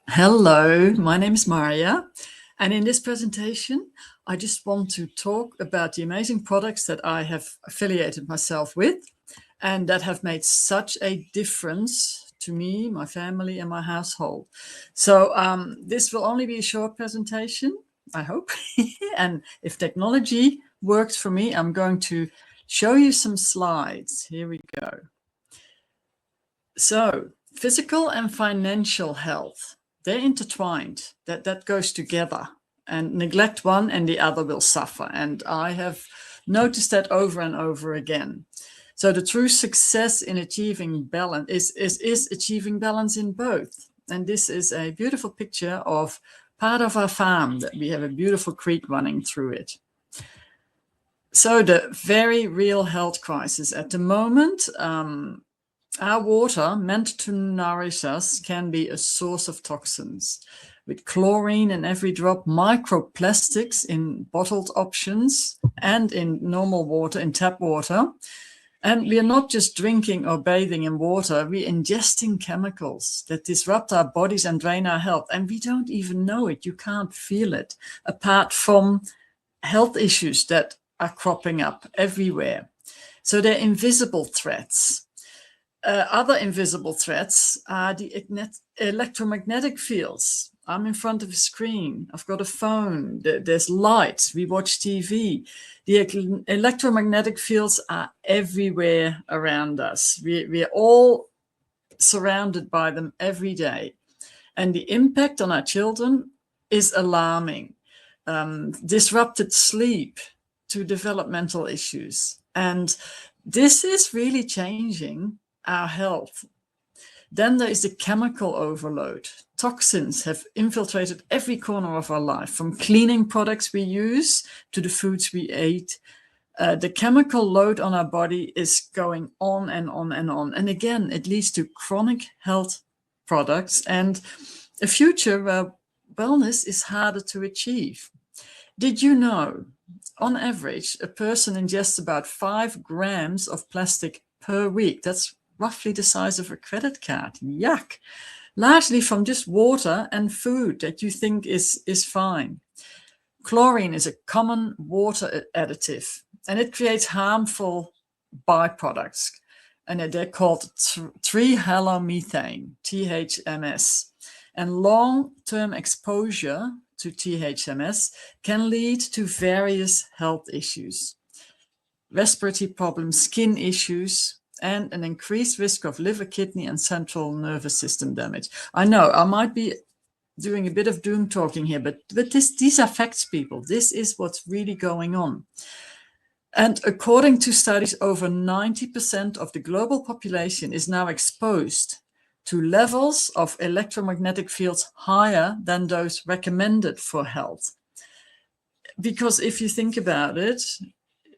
Hello, my name is Maria, and in this presentation, I just want to talk about the amazing products that I have affiliated myself with and that have made such a difference to me, my family, and my household. So this will only be a short presentation, I hope. And if technology works for me, I'm going to show you some slides. Here we go. So physical and financial health, they're intertwined. That goes together, and neglect one and the other will suffer. And I have noticed that over and over again. So the true success in achieving balance is achieving balance in both. And this is a beautiful picture of part of our farm that we have a beautiful creek running through it. So the very real health crisis at the moment, our water, meant to nourish us, can be a source of toxins. With chlorine in every drop, microplastics in bottled options, and in normal water, in tap water. And we are not just drinking or bathing in water, we're ingesting chemicals that disrupt our bodies and drain our health. And we don't even know it, you can't feel it, apart from health issues that are cropping up everywhere. So they're invisible threats. Other invisible threats are the electromagnetic fields. I'm in front of a screen, I've got a phone, there's light, we watch TV. The electromagnetic fields are everywhere around us. We're all surrounded by them every day. And the impact on our children is alarming. Disrupted sleep to developmental issues. And this is really changing our health. Then there is the chemical overload. Toxins have infiltrated every corner of our life, from cleaning products we use to the foods we eat. The chemical load on our body is going on and on and on. And again, it leads to chronic health products and a future where wellness is harder to achieve. Did you know, on average, a person ingests about 5 grams of plastic per week? That's roughly the size of a credit card. Yuck. Largely from just water and food that you think is fine. Chlorine is a common water additive, and it creates harmful byproducts. And they're called trihalomethane, THMS. And long-term exposure to THMS can lead to various health issues. Respiratory problems, skin issues, and an increased risk of liver, kidney, and central nervous system damage. I know I might be doing a bit of doom talking here, but these affects people. This is what's really going on. And according to studies, over 90% of the global population is now exposed to levels of electromagnetic fields higher than those recommended for health. Because if you think about it,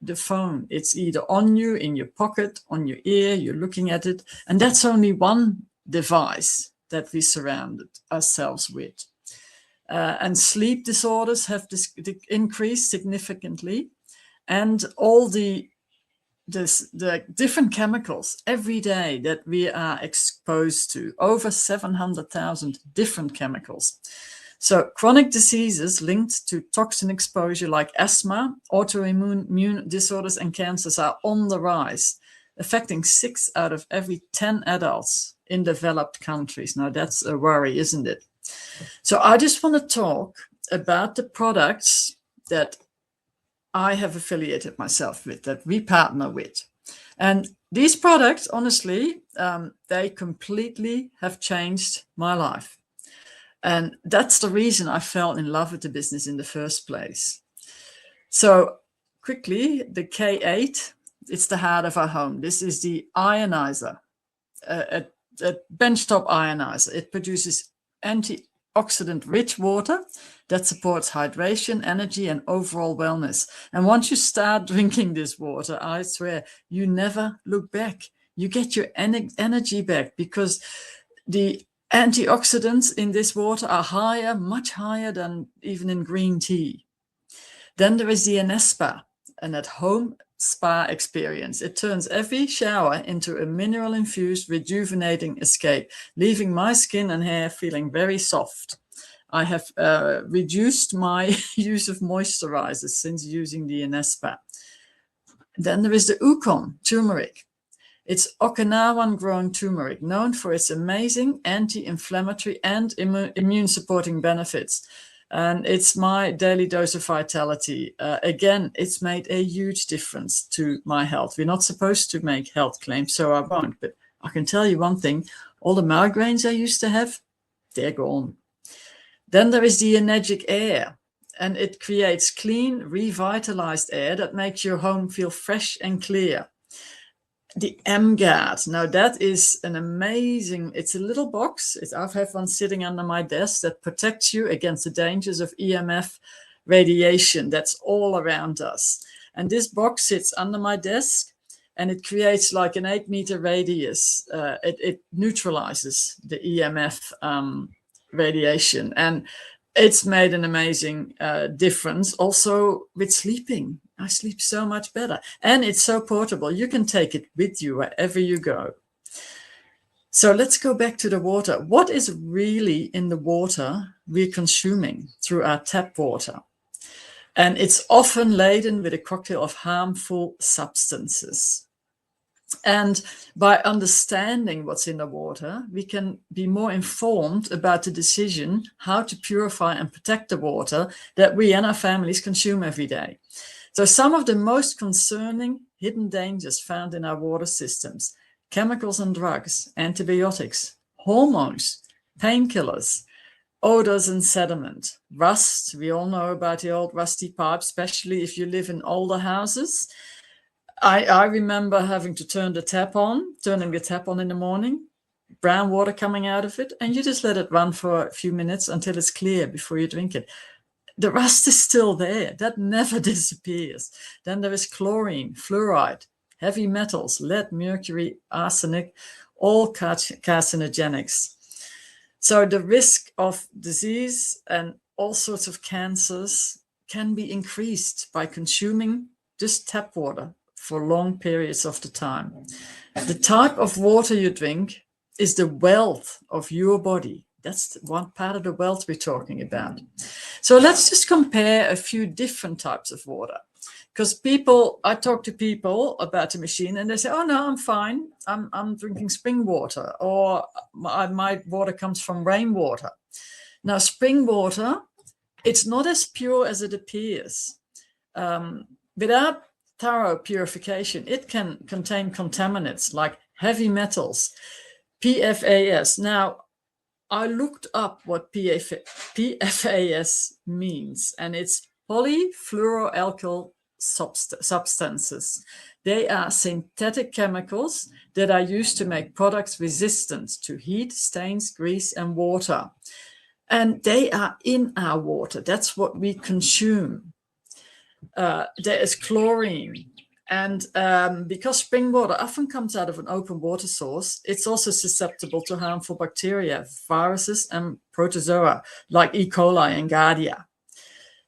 the phone, it's either on you, in your pocket, on your ear, you're looking at it, and that's only one device that we surrounded ourselves with. And sleep disorders have increased significantly, and all the different chemicals every day that we are exposed to, over 700,000 different chemicals. So chronic diseases linked to toxin exposure like asthma, autoimmune disorders, and cancers are on the rise, affecting 6 out of every 10 adults in developed countries. Now that's a worry, isn't it? So I just want to talk about the products that I have affiliated myself with, that we partner with. And these products, honestly, they completely have changed my life. And that's the reason I fell in love with the business in the first place. So quickly, the K8, it's the heart of our home. This is the ionizer, a benchtop ionizer. It produces antioxidant-rich water that supports hydration, energy, and overall wellness. And once you start drinking this water, I swear, you never look back. You get your energy back because the antioxidants in this water are higher, much higher than even in green tea. Then there is the Anespa, an at-home spa experience. It turns every shower into a mineral-infused, rejuvenating escape, leaving my skin and hair feeling very soft. I have reduced my use of moisturizers since using the Anespa. Then there is the Ukon turmeric. It's Okinawan-grown turmeric, known for its amazing anti-inflammatory and immune-supporting benefits. And it's my daily dose of vitality. Again, it's made a huge difference to my health. We're not supposed to make health claims, so I won't. But I can tell you one thing, all the migraines I used to have, they're gone. Then there is the Enagic air, and it creates clean, revitalized air that makes your home feel fresh and clear. The Emguard, now that is an amazing, it's a little box. I have one sitting under my desk that protects you against the dangers of EMF radiation that's all around us. And this box sits under my desk and it creates like an 8-meter radius. It neutralizes the EMF radiation, and it's made an amazing difference also with sleeping. I sleep so much better, and it's so portable. You can take it with you wherever you go. So let's go back to the water. What is really in the water we're consuming through our tap water? And it's often laden with a cocktail of harmful substances. And by understanding what's in the water, we can be more informed about the decision how to purify and protect the water that we and our families consume every day. So some of the most concerning hidden dangers found in our water systems: chemicals and drugs, antibiotics, hormones, painkillers, odors and sediment, rust. We all know about the old rusty pipes, especially if you live in older houses. I remember having to turning the tap on in the morning, brown water coming out of it, and you just let it run for a few minutes until it's clear before you drink it. The rust is still there. That never disappears. Then there is chlorine, fluoride, heavy metals, lead, mercury, arsenic, all carcinogenics. So the risk of disease and all sorts of cancers can be increased by consuming just tap water for long periods of the time. The type of water you drink is the wealth of your body. That's one part of the wealth we're talking about. So let's just compare a few different types of water. Because I talk to people about the machine and they say, oh no, I'm fine. I'm drinking spring water, or my water comes from rainwater. Now, spring water, it's not as pure as it appears. Without thorough purification, it can contain contaminants like heavy metals, PFAS. Now, I looked up what PFAS means, and it's polyfluoroalkyl substances. They are synthetic chemicals that are used to make products resistant to heat, stains, grease, and water. And they are in our water. That's what we consume. There is chlorine. And because spring water often comes out of an open water source, it's also susceptible to harmful bacteria, viruses, and protozoa like E. coli and Giardia.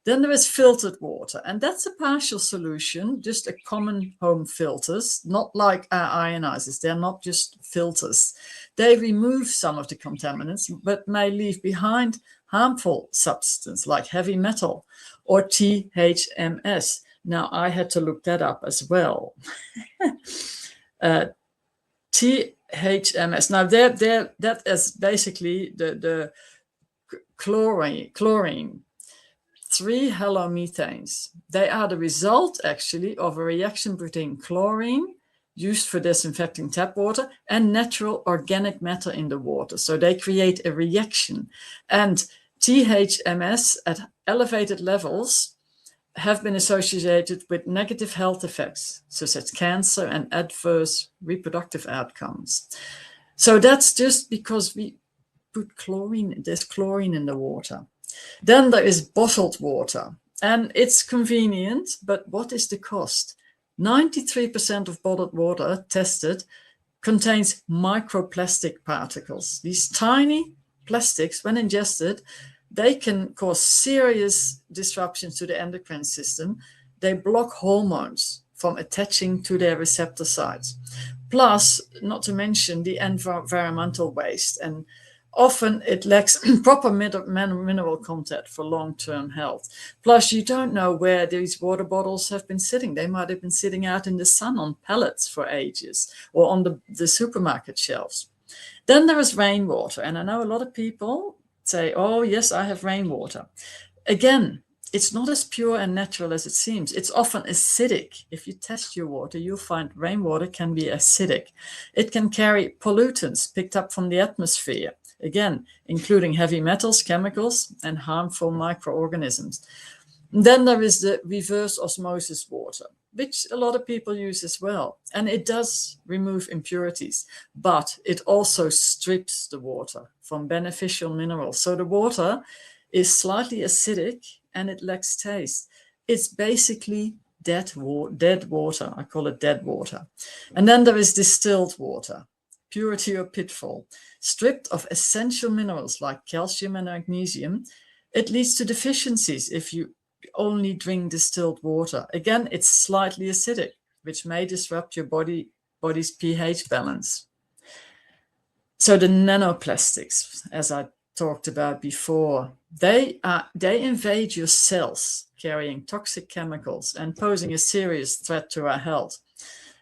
Then there is filtered water, and that's a partial solution, just a common home filters, not like our ionizers. They're not just filters. They remove some of the contaminants, but may leave behind harmful substances like heavy metal or THMS. Now, I had to look that up as well. THMS. Now, that is basically the chlorine, 3 halomethanes. They are the result, actually, of a reaction between chlorine, used for disinfecting tap water, and natural organic matter in the water. So they create a reaction. And THMS at elevated levels have been associated with negative health effects, such as cancer and adverse reproductive outcomes. So that's just because we put chlorine, there's chlorine in the water. Then there is bottled water, and it's convenient, but what is the cost? 93% of bottled water tested contains microplastic particles. These tiny plastics, when ingested, they can cause serious disruptions to the endocrine system. They block hormones, from attaching to their receptor sites. Plus, not to mention the environmental waste, and often it lacks proper mineral content for long-term health. Plus, you don't know where these water bottles have been sitting. They might have been sitting out in the sun on pallets for ages, or on the supermarket shelves. Then there is rainwater, and I know a lot of people say, oh yes, I have rainwater. Again, it's not as pure and natural as it seems. It's often acidic. If you test your water, you'll find rainwater can be acidic. It can carry pollutants picked up from the atmosphere, again, including heavy metals, chemicals, and harmful microorganisms. And then there is the reverse osmosis water, which a lot of people use as well. And it does remove impurities, but it also strips the water from beneficial minerals. So the water is slightly acidic and it lacks taste. It's basically dead water. I call it dead water. And then there is distilled water, purity or pitfall. Stripped of essential minerals like calcium and magnesium, it leads to deficiencies if you only drink distilled water. Again, it's slightly acidic, which may disrupt your body's pH balance. So the nanoplastics, as I talked about before, they invade your cells, carrying toxic chemicals and posing a serious threat to our health.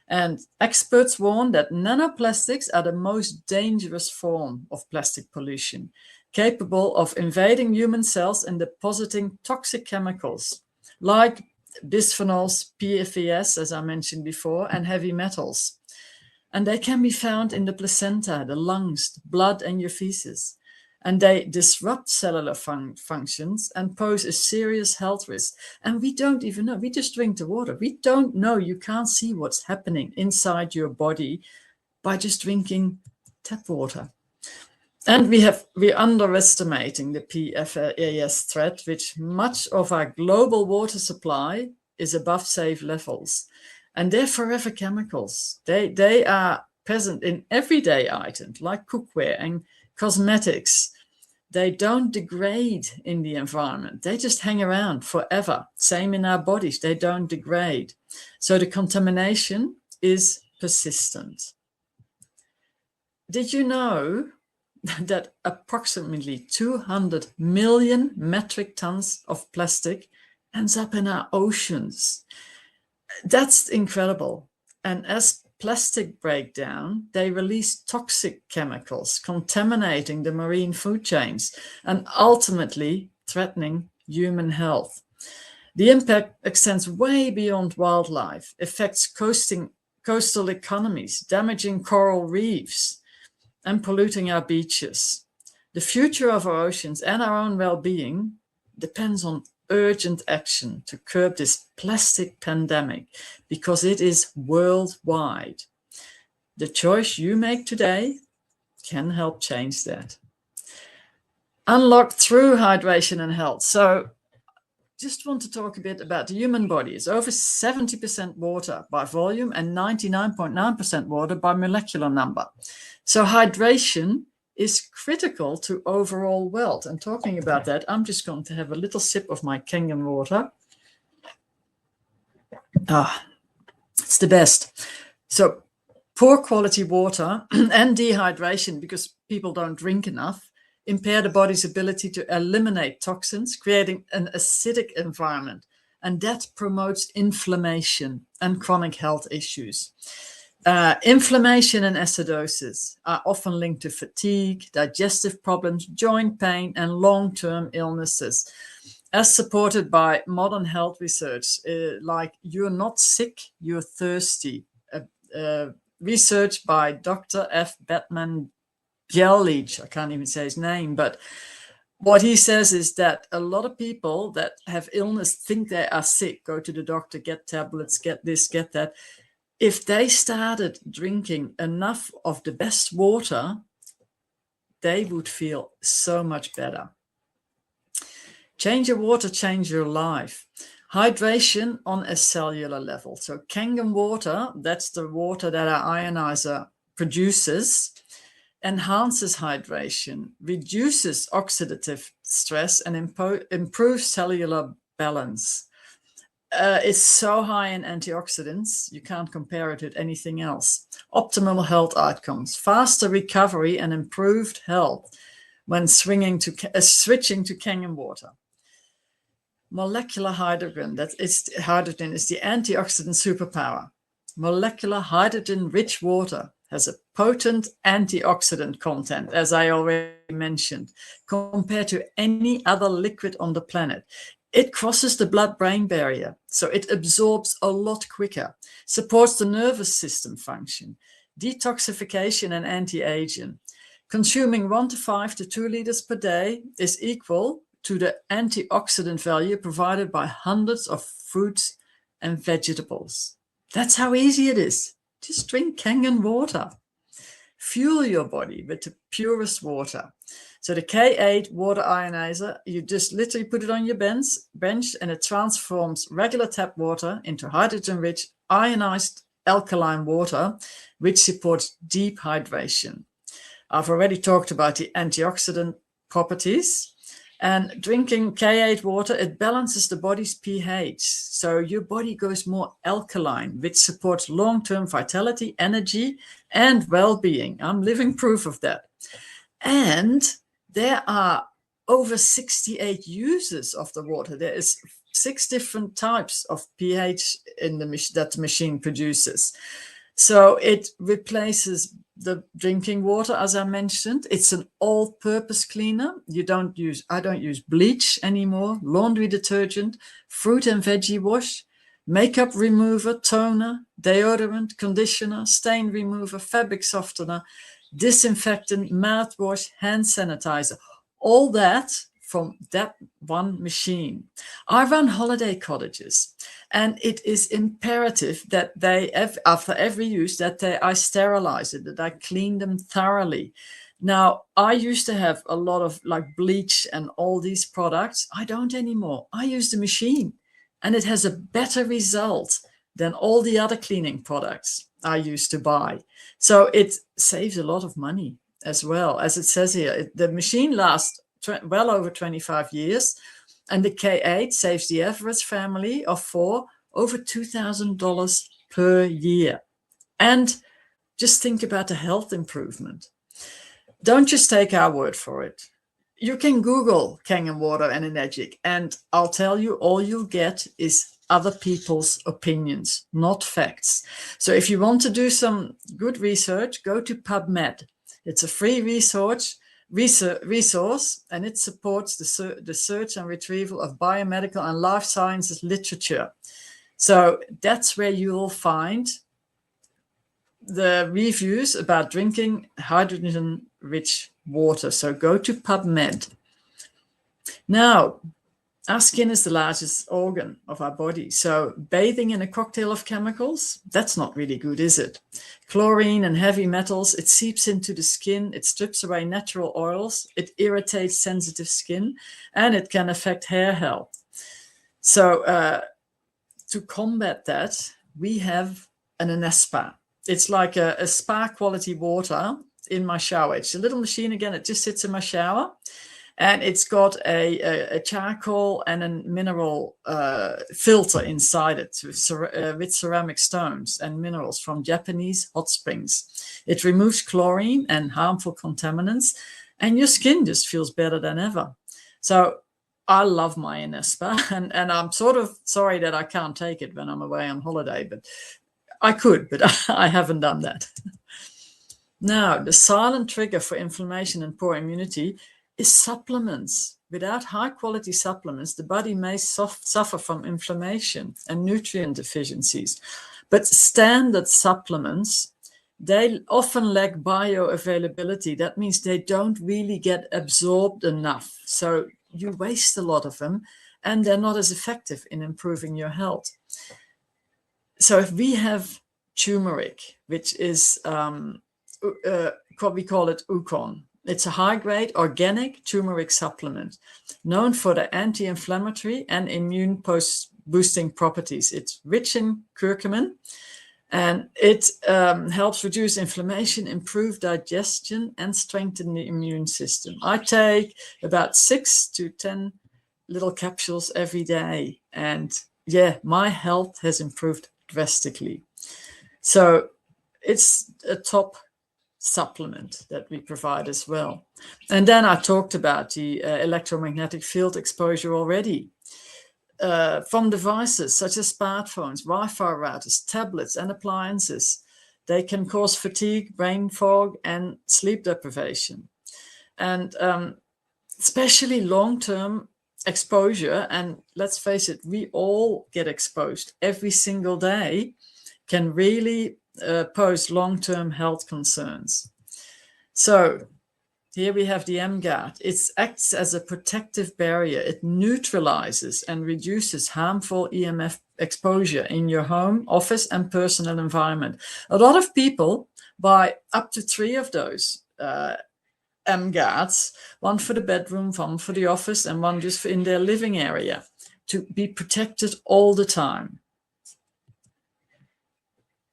And experts warn that nanoplastics are the most dangerous form of plastic pollution, capable of invading human cells and depositing toxic chemicals like bisphenols, PFAS, as I mentioned before, and heavy metals. And they can be found in the placenta, the lungs, the blood, and your feces. And they disrupt cellular functions and pose a serious health risk. And we don't even know. We just drink the water. We don't know. You can't see what's happening inside your body by just drinking tap water. And we're underestimating the PFAS threat, which much of our global water supply is above safe levels. And they're forever chemicals. They are present in everyday items like cookware and cosmetics. They don't degrade in the environment. They just hang around forever. Same in our bodies. They don't degrade. So the contamination is persistent. Did you know that approximately 200 million metric tons of plastic ends up in our oceans? That's incredible. And as plastic breakdown, they release toxic chemicals, contaminating the marine food chains and ultimately threatening human health. The impact extends way beyond wildlife, affects coastal economies, damaging coral reefs and polluting our beaches. The future of our oceans and our own well-being depends on urgent action to curb this plastic pandemic, because it is worldwide. The choice you make today can help change that. Unlock through hydration and health. So just want to talk a bit about the human body. It's over 70% water by volume and 99.9% water by molecular number. So hydration is critical to overall wealth. And talking about that, I'm just going to have a little sip of my Kangen water. It's the best. So poor quality water and dehydration, because people don't drink enough, impair the body's ability to eliminate toxins, creating an acidic environment. And that promotes inflammation and chronic health issues. Inflammation and acidosis are often linked to fatigue, digestive problems, joint pain, and long-term illnesses, as supported by modern health research, like You're Not Sick, You're Thirsty, research by Dr. F. Batman Bjelich. I can't even say his name, but what he says is that a lot of people that have illness think they are sick, go to the doctor, get tablets, get this, get that. If they started drinking enough of the best water, they would feel so much better. Change your water, change your life. Hydration on a cellular level. So Kangen water, that's the water that our ionizer produces, enhances hydration, reduces oxidative stress, and improves cellular balance. It's so high in antioxidants, you can't compare it with anything else. Optimal health outcomes, faster recovery and improved health when switching to Kangen water. Molecular hydrogen, hydrogen is the antioxidant superpower. Molecular hydrogen-rich water has a potent antioxidant content, as I already mentioned, compared to any other liquid on the planet. It crosses the blood-brain barrier, so it absorbs a lot quicker, supports the nervous system function, detoxification and anti-aging. Consuming 1 to 5 to 2 liters per day is equal to the antioxidant value provided by hundreds of fruits and vegetables. That's how easy it is. Just drink Kangen water. Fuel your body with the purest water. So the K8 Water Ioniser, you just literally put it on your bench and it transforms regular tap water into hydrogen-rich ionized alkaline water, which supports deep hydration. I've already talked about the antioxidant properties. And drinking K8 water, it balances the body's pH. So your body goes more alkaline, which supports long-term vitality, energy, and well-being. I'm living proof of that. And there are over 68 uses of the water. There is 6 different types of pH in that the machine produces. So it replaces the drinking water, as I mentioned. It's an all-purpose cleaner. I don't use bleach anymore, laundry detergent, fruit and veggie wash, makeup remover, toner, deodorant, conditioner, stain remover, fabric softener, disinfectant, mouthwash, hand sanitizer. All that from that one machine. I run holiday cottages, and it is imperative that after every use, I sterilize it, that I clean them thoroughly. Now, I used to have a lot of like bleach and all these products. I don't anymore. I use the machine, and it has a better result than all the other cleaning products I used to buy. So it saves a lot of money as well. As it says here, the machine lasts well over 25 years, and the K8 saves the average family of 4 over $2,000 per year. And just think about the health improvement. Don't just take our word for it. You can Google Kangen water and Enagic, and I'll tell you, all you'll get is other people's opinions, not facts. So if you want to do some good research, go to PubMed. It's a free resource, and it supports the search and retrieval of biomedical and life sciences literature. So that's where you will find the reviews about drinking hydrogen-rich water. So go to PubMed. Now, our skin is the largest organ of our body. So bathing in a cocktail of chemicals, that's not really good, is it? Chlorine and heavy metals, it seeps into the skin, it strips away natural oils, it irritates sensitive skin, and it can affect hair health. So to combat that, we have an Anespa. It's like a spa quality water in my shower. It's a little machine, again, it just sits in my shower. And it's got a charcoal and a mineral filter inside it with ceramic stones and minerals from Japanese hot springs. It removes chlorine and harmful contaminants, and your skin just feels better than ever. So I love my Anespa, and I'm sort of sorry that I can't take it when I'm away on holiday, but I could, but I haven't done that. Now, the silent trigger for inflammation and poor immunity is supplements. Without high-quality supplements, the body may suffer from inflammation and nutrient deficiencies. But standard supplements, they often lack bioavailability. That means they don't really get absorbed enough. So you waste a lot of them, and they're not as effective in improving your health. So if we have Tumeric, which is we call it Ukon. It's a high-grade organic turmeric supplement known for the anti-inflammatory and immune boosting properties. It's rich in curcumin, and it helps reduce inflammation, improve digestion, and strengthen the immune system. I take about 6 to 10 little capsules every day, and yeah, my health has improved drastically. So it's a top supplement that we provide as well. And then I talked about the electromagnetic field exposure already. From devices such as smartphones, Wi-Fi routers, tablets, and appliances. They can cause fatigue, brain fog, and sleep deprivation. And especially long-term exposure, and let's face it, we all get exposed every single day, can really pose long-term health concerns. So here we have the Emguard. It acts as a protective barrier. It neutralizes and reduces harmful EMF exposure in your home, office, and personal environment. A lot of people buy up to 3 of those Emguards, one for the bedroom, one for the office, and one just in their living area, to be protected all the time.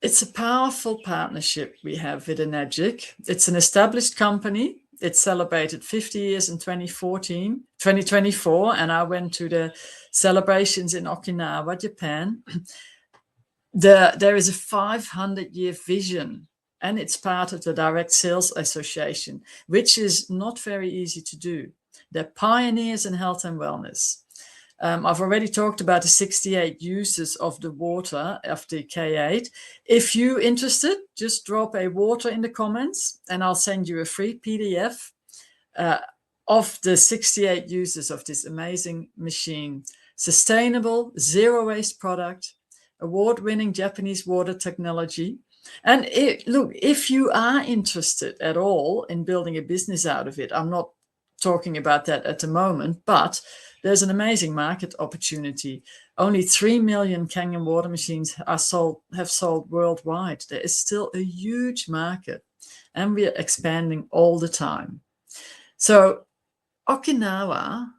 It's a powerful partnership we have with Enagic. It's an established company. It celebrated 50 years in 2024, and I went to the celebrations in Okinawa, Japan. There is a 500-year vision, and it's part of the Direct Sales Association, which is not very easy to do. They're pioneers in health and wellness. I've already talked about the 68 uses of the water, of the K8. If you're interested, just drop a water in the comments and I'll send you a free PDF of the 68 uses of this amazing machine. Sustainable, zero-waste product, award-winning Japanese water technology. And look, if you are interested at all in building a business out of it, I'm not talking about that at the moment, but there's an amazing market opportunity. Only 3 million Kangen water machines have sold worldwide. There is still a huge market, and we are expanding all the time. So Okinawa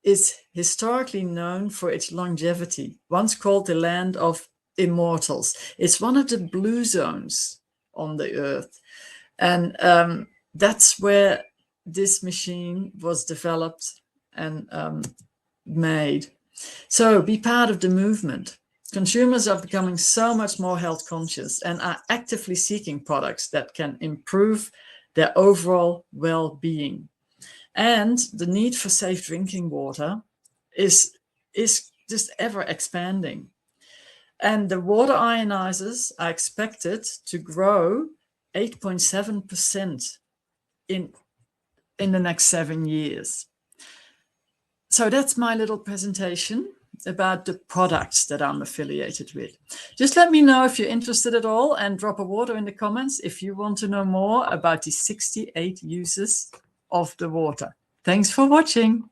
is historically known for its longevity, once called the land of immortals. It's one of the blue zones on the earth. And that's where this machine was developed and made. So be part of the movement. Consumers are becoming so much more health conscious and are actively seeking products that can improve their overall well-being. And the need for safe drinking water is just ever expanding. And the water ionizers are expected to grow 8.7% in the next 7 years. So that's my little presentation about the products that I'm affiliated with. Just let me know if you're interested at all, and drop a water in the comments if you want to know more about the 68 uses of the water. Thanks for watching.